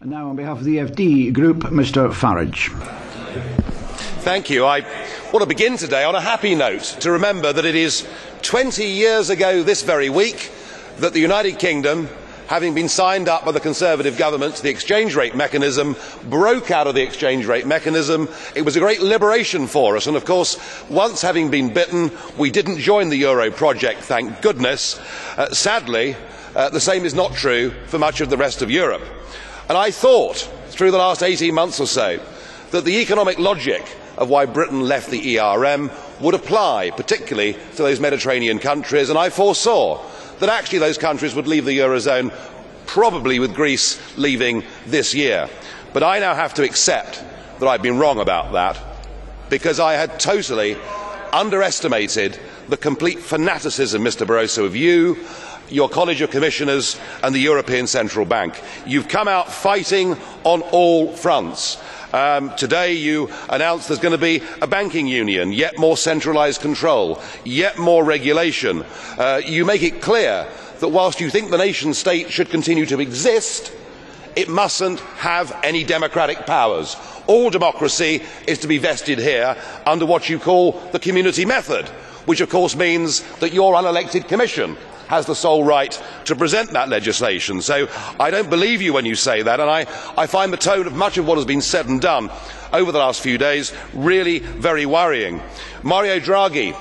And now on behalf of the FD Group, Mr. Farage. Thank you. I want to begin today on a happy note to remember that it is 20 years ago this very week that the United Kingdom, having been signed up by the Conservative government to the exchange rate mechanism, broke out of the exchange rate mechanism. It was a great liberation for us, and of course, once having been bitten, we didn't join the euro project, thank goodness. Sadly, the same is not true for much of the rest of Europe. And I thought, through the last 18 months or so, that the economic logic of why Britain left the ERM would apply, particularly to those Mediterranean countries, and I foresaw that actually those countries would leave the Eurozone, probably with Greece leaving this year. But I now have to accept that I've been wrong about that, because I had totally underestimated the complete fanaticism, Mr. Barroso, of you, your College of Commissioners and the European Central Bank. You've come out fighting on all fronts. Today you announced there's going to be a banking union, yet more centralised control, yet more regulation. You make it clear that whilst you think the nation state should continue to exist, it mustn't have any democratic powers. All democracy is to be vested here under what you call the community method, which of course means that your unelected commission has the sole right to present that legislation. So I don't believe you when you say that, and I find the tone of much of what has been said and done over the last few days really very worrying. Mario Draghi,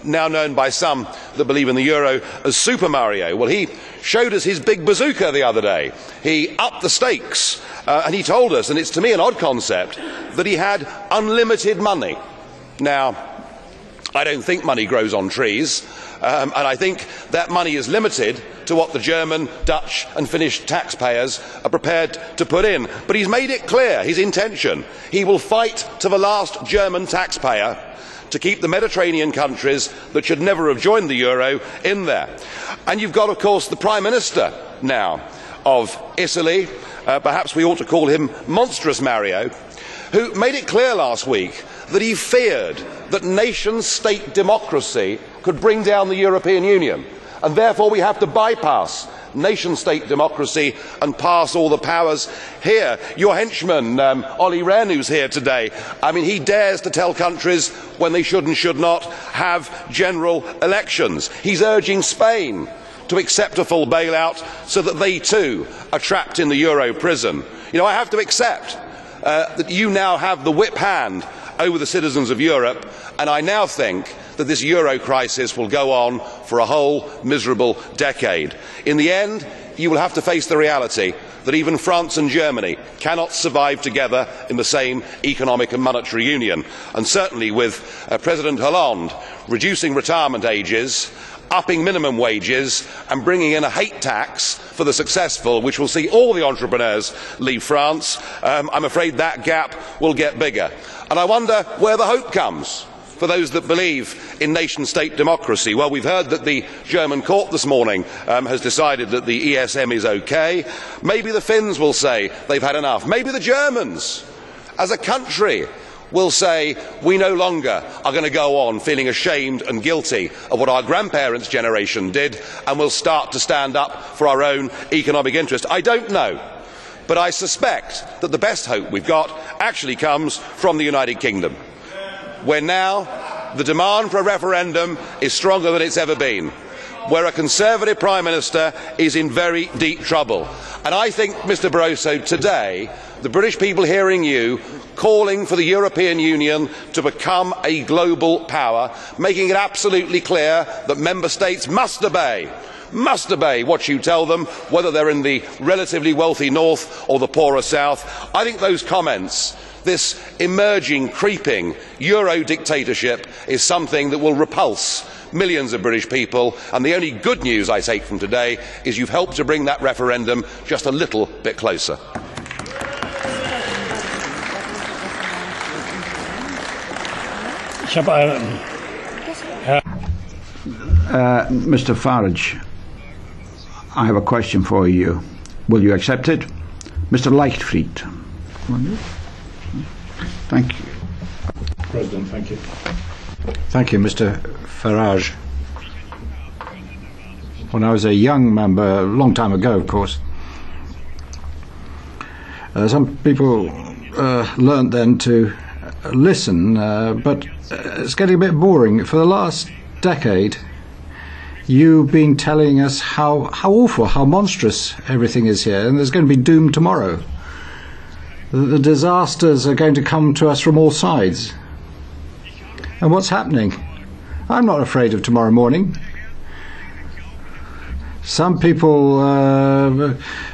now known by some that believe in the euro as Super Mario, well, he showed us his big bazooka the other day. He upped the stakes and he told us, and it's to me an odd concept, that he had unlimited money. Now, I don't think money grows on trees, and I think that money is limited to what the German, Dutch and Finnish taxpayers are prepared to put in. But he's made it clear his intention. He will fight to the last German taxpayer to keep the Mediterranean countries that should never have joined the euro in there. And you've got, of course, the Prime Minister now of Italy, perhaps we ought to call him Monstrous Mario, who made it clear last week that he feared that nation-state democracy could bring down the European Union, and therefore we have to bypass nation-state democracy and pass all the powers here. Your henchman, Olli Rehn, who's here today, I mean, he dares to tell countries when they should and should not have general elections. He's urging Spain to accept a full bailout so that they too are trapped in the euro prison. You know, I have to accept that you now have the whip hand over the citizens of Europe, and I now think that this euro crisis will go on for a whole miserable decade. In the end, you will have to face the reality that even France and Germany cannot survive together in the same economic and monetary union, and certainly with President Hollande reducing retirement ages, upping minimum wages and bringing in a hate tax for the successful, which will see all the entrepreneurs leave France, I'm afraid that gap will get bigger. And I wonder where the hope comes for those that believe in nation-state democracy. Well, we've heard that the German court this morning has decided that the ESM is okay. Maybe the Finns will say they've had enough. Maybe the Germans, as a country, will say we no longer are going to go on feeling ashamed and guilty of what our grandparents' generation did, and will start to stand up for our own economic interest. I don't know, but I suspect that the best hope we've got actually comes from the United Kingdom, where now the demand for a referendum is stronger than it's ever been, where a Conservative Prime Minister is in very deep trouble. And I think, Mr. Barroso, today the British people hearing you calling for the European Union to become a global power, making it absolutely clear that Member States must obey what you tell them, whether they're in the relatively wealthy north or the poorer south. I think those comments, this emerging, creeping Euro dictatorship, is something that will repulse millions of British people, and the only good news I take from today is you've helped to bring that referendum just a little bit closer. Mr. Farage, I have a question for you. Will you accept it? Mr. Leichtfried. Thank you. President, thank you. Thank you, Mr. Farage. When I was a young member, a long time ago, of course, Some people learnt then to listen, but it's getting a bit boring. For the last decade, you've been telling us how awful, how monstrous everything is here, and there's going to be doom tomorrow. The disasters are going to come to us from all sides. And what's happening? I'm not afraid of tomorrow morning. Some people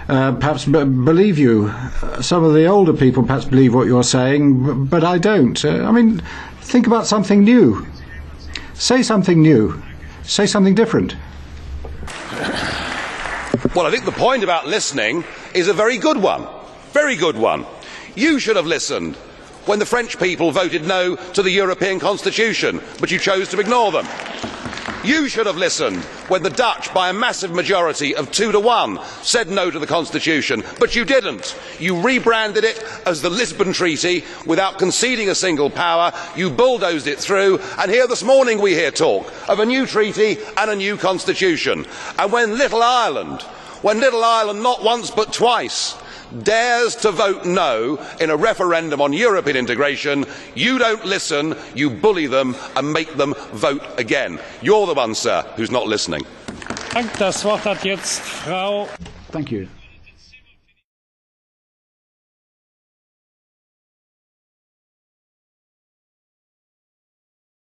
perhaps believe you. Some of the older people perhaps believe what you're saying, but I don't. I mean, think about something new. Say something new. Say something different. Well, I think the point about listening is a very good one. Very good one. You should have listened when the French people voted no to the European Constitution, but you chose to ignore them. You should have listened when the Dutch, by a massive majority of 2-1, said no to the Constitution, but you didn't. You rebranded it as the Lisbon Treaty without conceding a single power. You bulldozed it through, and here this morning we hear talk of a new treaty and a new constitution. And when Little Ireland not once but twice dares to vote no in a referendum on European integration, you don't listen, you bully them and make them vote again. You're the one, sir, who's not listening. Das Wort hat jetzt Frau. Thank you.